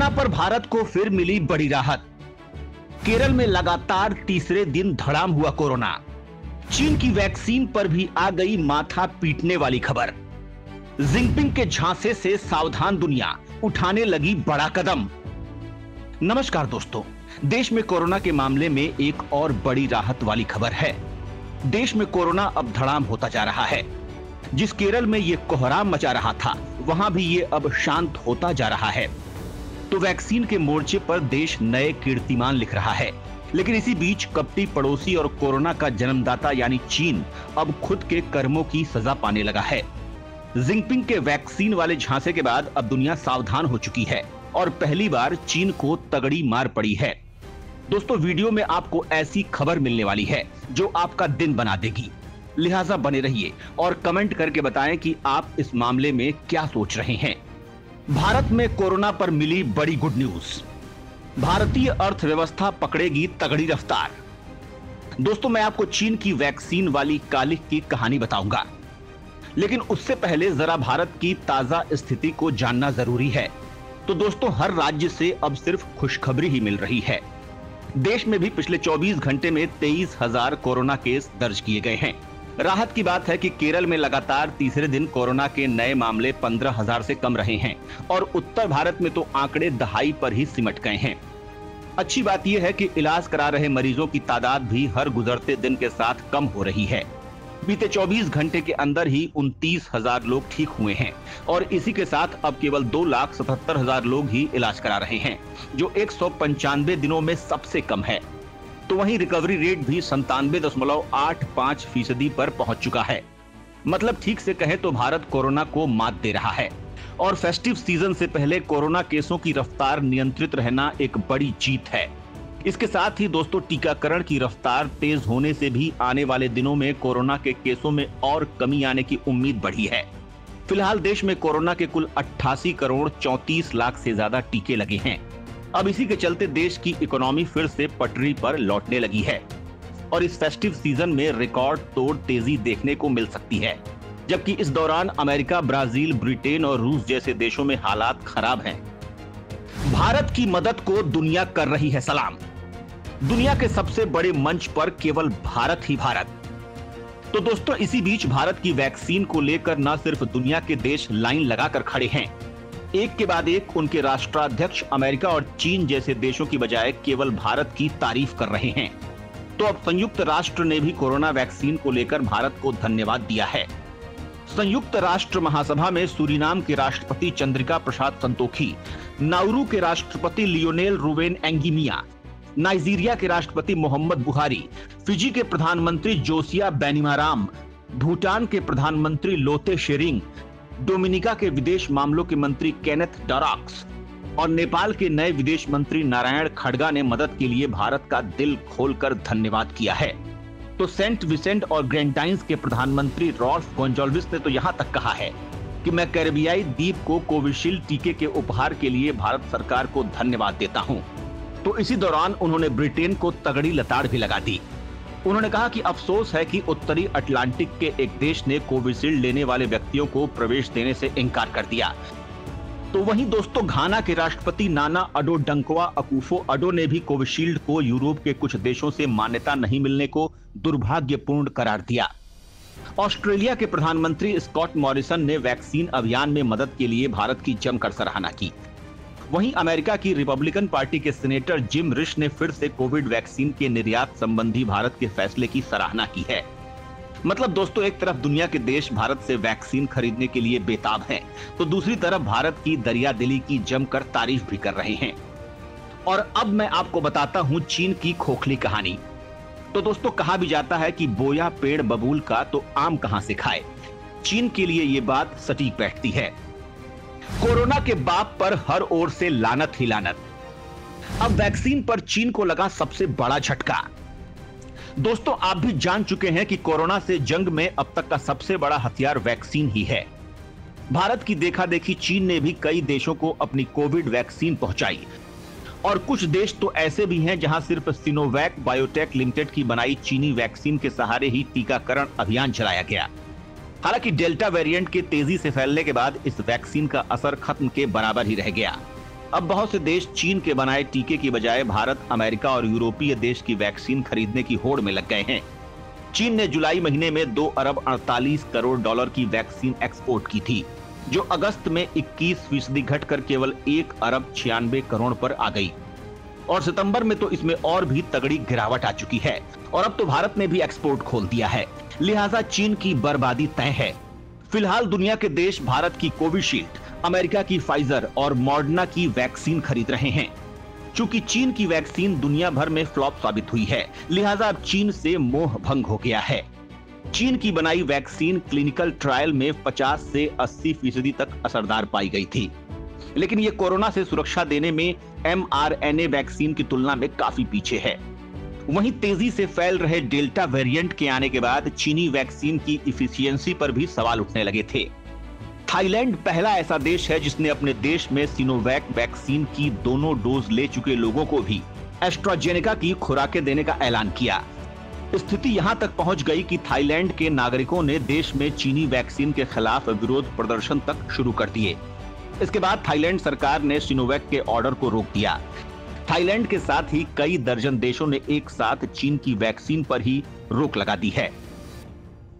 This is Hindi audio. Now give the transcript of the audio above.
कोरोना पर भारत को फिर मिली बड़ी राहत। केरल में लगातार तीसरे दिन धड़ाम हुआ कोरोना। चीन की वैक्सीन पर भी आ गई माथा पीटने वाली खबर। जिनपिंग के झांसे से सावधान दुनिया, उठाने लगी बड़ा कदम। नमस्कार दोस्तों, देश में कोरोना के मामले में एक और बड़ी राहत वाली खबर है। देश में कोरोना अब धड़ाम होता जा रहा है। जिस केरल में ये कोहराम मचा रहा था, वहां भी ये अब शांत होता जा रहा है। तो वैक्सीन के मोर्चे पर देश नए कीर्तिमान लिख रहा है। लेकिन इसी बीच कपटी पड़ोसी और कोरोना का जन्मदाता यानी चीन अब खुद के कर्मों की सजा पाने लगा है। जिनपिंग के वैक्सीन वाले झांसे के बाद अब दुनिया सावधान हो चुकी है और पहली बार चीन को तगड़ी मार पड़ी है। दोस्तों, वीडियो में आपको ऐसी खबर मिलने वाली है जो आपका दिन बना देगी। लिहाजा बने रहिए और कमेंट करके बताएं कि आप इस मामले में क्या सोच रहे हैं। भारत में कोरोना पर मिली बड़ी गुड न्यूज। भारतीय अर्थव्यवस्था पकड़ेगी तगड़ी रफ्तार। दोस्तों, मैं आपको चीन की वैक्सीन वाली कालिख की कहानी बताऊंगा, लेकिन उससे पहले जरा भारत की ताजा स्थिति को जानना जरूरी है। तो दोस्तों, हर राज्य से अब सिर्फ खुशखबरी ही मिल रही है। देश में भी पिछले 24 घंटे में 23,000 कोरोना केस दर्ज किए गए हैं। राहत की बात है कि केरल में लगातार तीसरे दिन कोरोना के नए मामले 15,000 से कम रहे हैं और उत्तर भारत में तो आंकड़े दहाई पर ही सिमट गए हैं। अच्छी बात यह है कि इलाज करा रहे मरीजों की तादाद भी हर गुजरते दिन के साथ कम हो रही है। बीते 24 घंटे के अंदर ही 29,000 लोग ठीक हुए हैं और इसी के साथ अब केवल 2,77,000 लोग ही इलाज करा रहे हैं, जो 195 दिनों में सबसे कम है। तो वहीं रिकवरी रेट भी 97.85% पर पहुंच चुका है। मतलब ठीक से कहें तो भारत कोरोना को मात दे रहा है और फेस्टिव सीजन से पहले कोरोना केसों की रफ्तार नियंत्रित रहना एक बड़ी जीत है। इसके साथ ही दोस्तों, टीकाकरण की रफ्तार तेज होने से भी आने वाले दिनों में कोरोना के केसों में और कमी आने की उम्मीद बढ़ी है। फिलहाल देश में कोरोना के कुल 88 करोड़ 34 लाख से ज्यादा टीके लगे हैं। अब इसी के चलते देश की इकोनॉमी फिर से पटरी पर लौटने लगी है और इस फेस्टिव सीजन में रिकॉर्ड तोड़ तेजी देखने को मिल सकती है। जबकि इस दौरान अमेरिका, ब्राजील, ब्रिटेन और रूस जैसे देशों में हालात खराब हैं। भारत की मदद को दुनिया कर रही है सलाम। दुनिया के सबसे बड़े मंच पर केवल भारत ही भारत। तो दोस्तों, इसी बीच भारत की वैक्सीन को लेकर न सिर्फ दुनिया के देश लाइन लगाकर खड़े हैं, एक के बाद एक उनके राष्ट्राध्यक्ष अमेरिका और चीन जैसे देशों की बजाय केवल भारत की तारीफ कर रहे हैं। तो अब संयुक्त राष्ट्र ने भी कोरोना वैक्सीन को लेकर भारत को धन्यवाद दिया है। संयुक्त राष्ट्र महासभा में सूरीनाम के राष्ट्रपति चंद्रिका प्रसाद संतोखी, नाउरू के राष्ट्रपति लियोनेल रूवेन एंगिमिया, नाइजीरिया के राष्ट्रपति मोहम्मद बुहारी, फिजी के प्रधानमंत्री जोसिया बैनिमाराम, भूटान के प्रधानमंत्री लोते शेरिंग, डोमिनिका के विदेश मामलों के मंत्री केनेथ डॉराक्स और नेपाल के नए विदेश मंत्री नारायण खड़गा ने मदद के लिए भारत का दिल खोलकर धन्यवाद किया है। तो सेंट विसेंट और ग्रेंटाइंस के प्रधानमंत्री रॉल्फ गोंजाल्विस ने तो यहां तक कहा है कि मैं कैरिबियाई द्वीप को कोविशील्ड टीके के उपहार के लिए भारत सरकार को धन्यवाद देता हूं। तो इसी दौरान उन्होंने ब्रिटेन को तगड़ी लताड़ भी लगा दी। उन्होंने कहा कि अफसोस है कि उत्तरी अटलांटिक के एक देश ने कोविशील्ड लेने वाले व्यक्तियों को प्रवेश देने से इनकार कर दिया। तो वहीं दोस्तों, घाना के राष्ट्रपति नाना अडो डंकवा अकुफो अडो ने भी कोविशील्ड को यूरोप के कुछ देशों से मान्यता नहीं मिलने को दुर्भाग्यपूर्ण करार दिया। ऑस्ट्रेलिया के प्रधानमंत्री स्कॉट मॉरिसन ने वैक्सीन अभियान में मदद के लिए भारत की जमकर सराहना की। वहीं अमेरिका की रिपब्लिकन पार्टी के सीनेटर जिम रिश ने फिर से कोविड वैक्सीन के निर्यात संबंधी भारत के फैसले की सराहना की है। मतलब दोस्तों, एक तरफ दुनिया के देश भारत से वैक्सीन खरीदने के लिए बेताब हैं, तो दूसरी तरफ भारत की दरियादिली की जमकर तारीफ भी कर रहे हैं। और अब मैं आपको बताता हूं चीन की खोखली कहानी। तो दोस्तों, कहा भी जाता है कि बोया पेड़ बबूल का तो आम कहां से खाए। चीन के लिए ये बात सटीक बैठती है। कोरोना के बाप पर हर ओर से लानत ही लानत। अब वैक्सीन पर चीन को लगा सबसे बड़ा झटका। दोस्तों, आप भी जान चुके हैं कि कोरोना से जंग में अब तक का सबसे बड़ा हथियार वैक्सीन ही है। भारत की देखा देखी चीन ने भी कई देशों को अपनी कोविड वैक्सीन पहुंचाई और कुछ देश तो ऐसे भी हैं जहां सिर्फ सिनोवैक बायोटेक लिमिटेड की बनाई चीनी वैक्सीन के सहारे ही टीकाकरण अभियान चलाया गया। हालांकि डेल्टा वेरिएंट के तेजी से फैलने के बाद इस वैक्सीन का असर खत्म के बराबर ही रह गया। अब बहुत से देश चीन के बनाए टीके की बजाय भारत, अमेरिका और यूरोपीय देश की वैक्सीन खरीदने की होड़ में लग गए हैं। चीन ने जुलाई महीने में 2 अरब 48 करोड़ डॉलर की वैक्सीन एक्सपोर्ट की थी, जो अगस्त में 21% घटकर केवल 1 अरब 96 करोड़ पर आ गई। और सितंबर में तो इसमें और भी तगड़ी गिरावट आ चुकी है और अब तो भारत ने भी एक्सपोर्ट खोल दिया है। लिहाजा चीन की बर्बादी तय है। फिलहाल दुनिया के देश भारत की कोविशील्ड, अमेरिका की फाइजर और मॉडर्ना की वैक्सीन खरीद रहे हैं। चूंकि चीन की वैक्सीन दुनिया भर में फ्लॉप साबित हुई है, लिहाजा अब चीन से मोह भंग हो गया है। चीन की बनाई वैक्सीन क्लिनिकल ट्रायल में 50 से 80% तक असरदार पाई गई थी, लेकिन ये कोरोना से सुरक्षा देने में mRNA वैक्सीन की तुलना में काफी पीछे है। वहीं तेजी से फैल रहे डेल्टा वेरिएंट के आने के बाद चीनी वैक्सीन की इफिशियंसी पर भी सवाल उठने लगे थे। थाईलैंड पहला ऐसा देश है जिसने अपने देश में सिनोवैक वैक्सीन की दोनों डोज ले चुके लोगों को भी एस्ट्राजेनेका की खुराकें देने का ऐलान किया। स्थिति यहां तक पहुंच गई कि थाईलैंड के नागरिकों ने देश में चीनी वैक्सीन के खिलाफ विरोध प्रदर्शन तक शुरू कर दिए। इसके बाद थाईलैंड सरकार ने सिनोवैक के ऑर्डर को रोक दिया। थाईलैंड के साथ ही कई दर्जन देशों ने एक साथ चीन की वैक्सीन पर ही रोक लगा दी है।